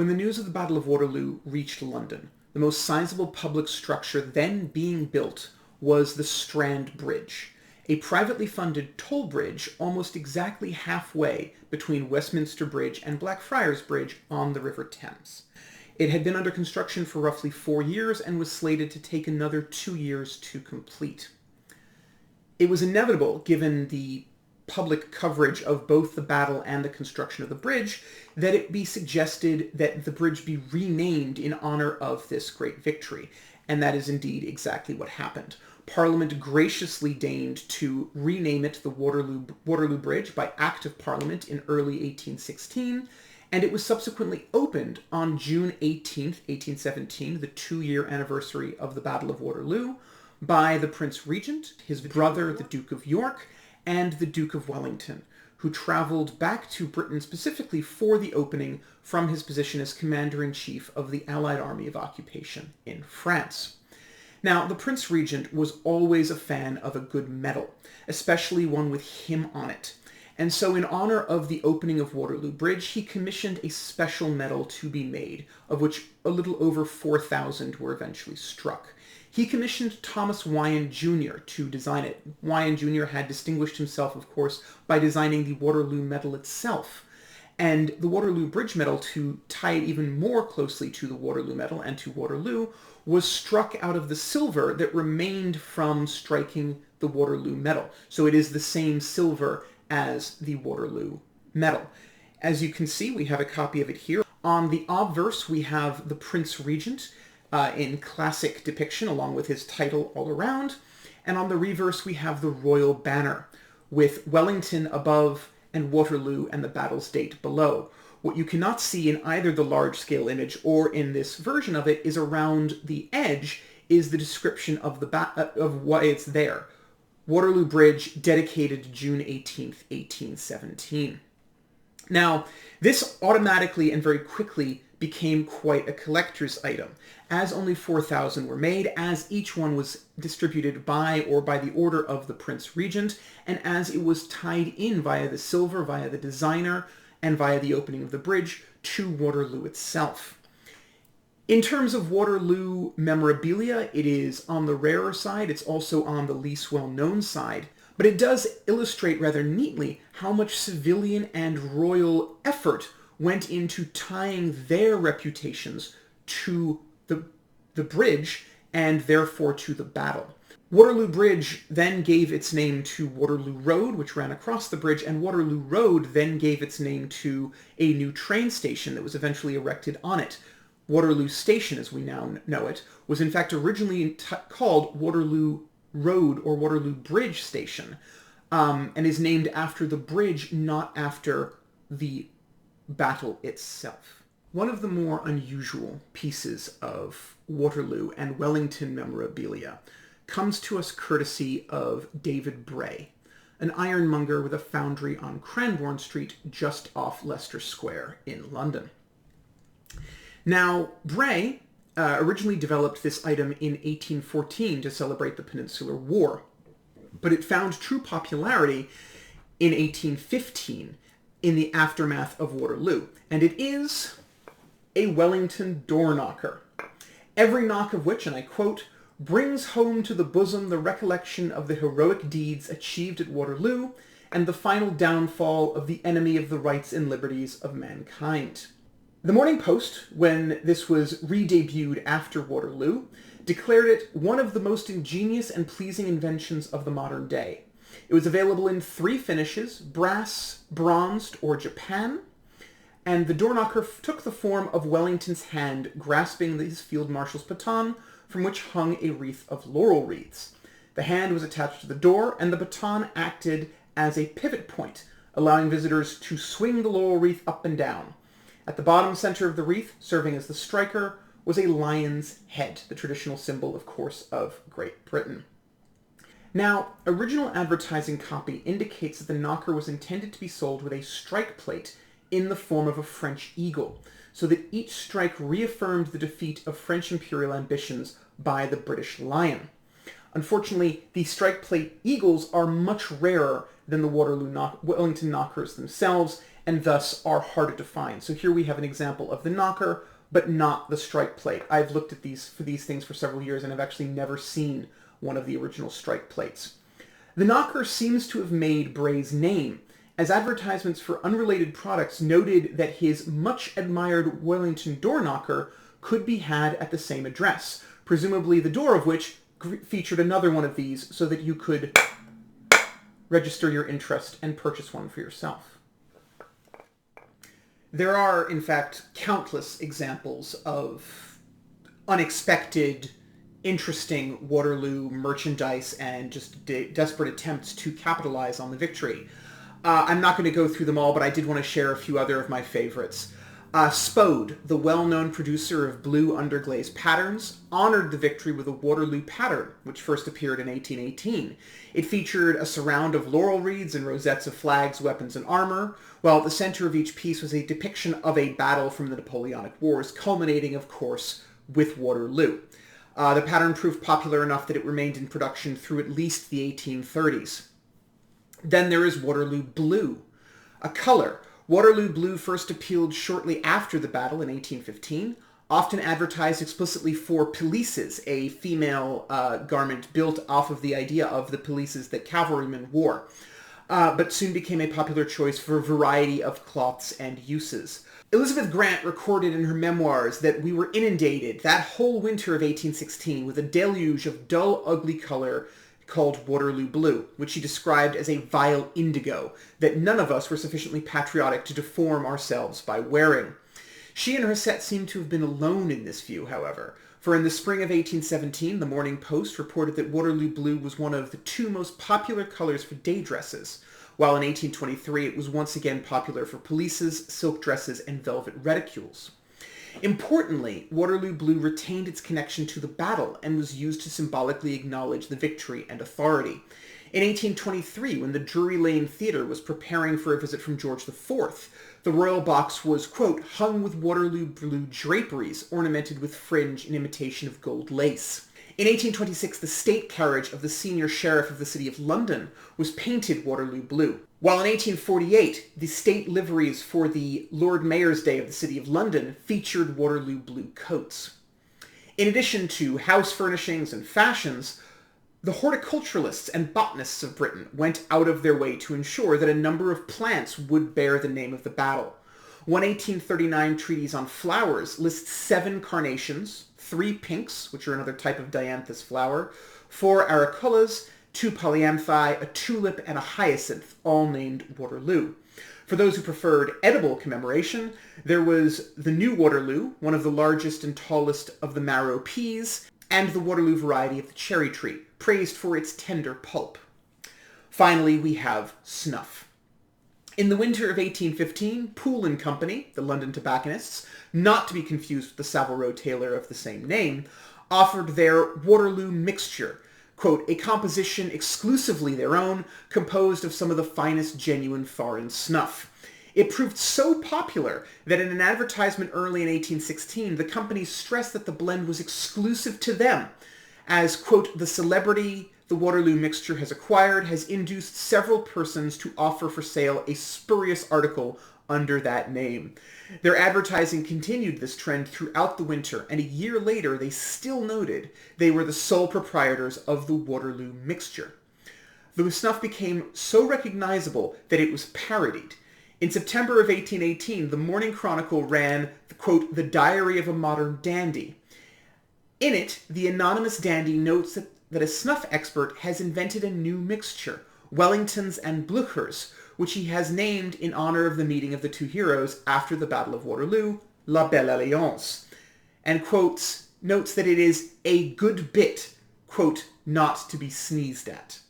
When the news of the Battle of Waterloo reached London, the most sizable public structure then being built was the Strand Bridge, a privately funded toll bridge almost exactly halfway between Westminster Bridge and Blackfriars Bridge on the River Thames. It had been under construction for roughly 4 years and was slated to take another 2 years to complete. It was inevitable, given the public coverage of both the battle and the construction of the bridge, that it be suggested that the bridge be renamed in honor of this great victory. And that is indeed exactly what happened. Parliament graciously deigned to rename it the Waterloo Bridge by Act of Parliament in early 1816, and it was subsequently opened on June 18th, 1817, the 2-year anniversary of the Battle of Waterloo, by the Prince Regent, his brother, the Duke of York, and the Duke of Wellington, who traveled back to Britain specifically for the opening from his position as Commander-in-Chief of the Allied Army of Occupation in France. Now, the Prince Regent was always a fan of a good medal, especially one with him on it. And so in honor of the opening of Waterloo Bridge, he commissioned a special medal to be made, of which a little over 4,000 were eventually struck. He commissioned Thomas Wyon Jr. to design it. Wyon Jr. had distinguished himself, of course, by designing the Waterloo Medal itself. And the Waterloo Bridge Medal, to tie it even more closely to the Waterloo Medal and to Waterloo, was struck out of the silver that remained from striking the Waterloo Medal. So it is the same silver as the Waterloo Medal. As you can see, we have a copy of it here. On the obverse, we have the Prince Regent, in classic depiction, along with his title all around. And on the reverse, we have the royal banner, with Wellington above and Waterloo and the battle's date below. What you cannot see in either the large-scale image or in this version of it is around the edge is the description of of why it's there. Waterloo Bridge, dedicated June 18th, 1817. Now, this automatically and very quickly became quite a collector's item, as only 4,000 were made, as each one was distributed by or by the order of the Prince Regent, and as it was tied in via the silver, via the designer, and via the opening of the bridge to Waterloo itself. In terms of Waterloo memorabilia, it is on the rarer side. It's also on the least well-known side, but it does illustrate rather neatly how much civilian and royal effort went into tying their reputations to the bridge and therefore to the battle. Waterloo Bridge then gave its name to Waterloo Road, which ran across the bridge, and Waterloo Road then gave its name to a new train station that was eventually erected on it. Waterloo Station, as we now know it, was in fact originally called Waterloo Road or Waterloo Bridge Station, and is named after the bridge, not after the battle itself. One of the more unusual pieces of Waterloo and Wellington memorabilia comes to us courtesy of David Bray, an ironmonger with a foundry on Cranbourne Street just off Leicester Square in London. Now, Bray originally developed this item in 1814 to celebrate the Peninsular War, but it found true popularity in 1815 in the aftermath of Waterloo, and it is a Wellington door knocker, every knock of which, and I quote, brings home to the bosom the recollection of the heroic deeds achieved at Waterloo and the final downfall of the enemy of the rights and liberties of mankind. The Morning Post, when this was re-debuted after Waterloo, declared it one of the most ingenious and pleasing inventions of the modern day. It was available in 3 finishes, brass, bronzed, or Japan, and the door knocker took the form of Wellington's hand grasping his field marshal's baton, from which hung a wreath of laurel wreaths. The hand was attached to the door, and the baton acted as a pivot point, allowing visitors to swing the laurel wreath up and down. At the bottom center of the wreath, serving as the striker, was a lion's head, the traditional symbol, of course, of Great Britain. Now, original advertising copy indicates that the knocker was intended to be sold with a strike plate in the form of a French eagle, so that each strike reaffirmed the defeat of French imperial ambitions by the British lion. Unfortunately, the strike plate eagles are much rarer than the Wellington knockers themselves, and thus are harder to find. So here we have an example of the knocker, but not the strike plate. I've looked at these things for several years, and I've actually never seen one of the original strike plates. The knocker seems to have made Bray's name, as advertisements for unrelated products noted that his much-admired Wellington door knocker could be had at the same address, presumably the door of which featured another one of these so that you could register your interest and purchase one for yourself. There are, in fact, countless examples of unexpected, interesting Waterloo merchandise and just desperate attempts to capitalize on the victory. I'm not going to go through them all, but I did want to share a few other of my favorites. Spode, the well-known producer of blue underglaze patterns, honored the victory with a Waterloo pattern, which first appeared in 1818. It featured a surround of laurel wreaths and rosettes of flags, weapons, and armor, while at the center of each piece was a depiction of a battle from the Napoleonic Wars, culminating, of course, with Waterloo. The pattern proved popular enough that it remained in production through at least the 1830s. Then there is Waterloo Blue, a color. Waterloo Blue first appealed shortly after the battle in 1815, often advertised explicitly for pelisses, a female garment built off of the idea of the pelisses that cavalrymen wore, but soon became a popular choice for a variety of cloths and uses. Elizabeth Grant recorded in her memoirs that we were inundated that whole winter of 1816 with a deluge of dull, ugly color called Waterloo Blue, which she described as a vile indigo that none of us were sufficiently patriotic to deform ourselves by wearing. She and her set seem to have been alone in this view, however, for in the spring of 1817, the Morning Post reported that Waterloo Blue was one of the two most popular colors for day dresses, while in 1823 it was once again popular for pelisses, silk dresses, and velvet reticules. Importantly, Waterloo Blue retained its connection to the battle and was used to symbolically acknowledge the victory and authority. In 1823, when the Drury Lane Theatre was preparing for a visit from George IV, the royal box was, quote, hung with Waterloo Blue draperies ornamented with fringe in imitation of gold lace. In 1826, the state carriage of the senior sheriff of the City of London was painted Waterloo Blue, while in 1848, the state liveries for the Lord Mayor's Day of the City of London featured Waterloo Blue coats. In addition to house furnishings and fashions, the horticulturalists and botanists of Britain went out of their way to ensure that a number of plants would bear the name of the battle. One 1839 treatise on flowers lists 7 carnations, 3 pinks, which are another type of dianthus flower, 4 auriculas, 2 polyanthi, a tulip, and a hyacinth, all named Waterloo. For those who preferred edible commemoration, there was the New Waterloo, one of the largest and tallest of the marrow peas, and the Waterloo variety of the cherry tree, praised for its tender pulp. Finally, we have snuff. In the winter of 1815, Poole and Company, the London tobacconists, not to be confused with the Savile Row tailor of the same name, offered their Waterloo mixture, quote, a composition exclusively their own, composed of some of the finest genuine foreign snuff. It proved so popular that in an advertisement early in 1816, the company stressed that the blend was exclusive to them, as, quote, the celebrity the Waterloo mixture has acquired has induced several persons to offer for sale a spurious article under that name. Their advertising continued this trend throughout the winter, and a year later they still noted they were the sole proprietors of the Waterloo mixture. The snuff became so recognizable that it was parodied. In September of 1818, the Morning Chronicle ran, quote, the Diary of a Modern Dandy. In it, the anonymous dandy notes that a snuff expert has invented a new mixture, Wellingtons and Blüchers, which he has named in honor of the meeting of the two heroes after the Battle of Waterloo, La Belle Alliance, and notes that it is a good bit, quote, not to be sneezed at.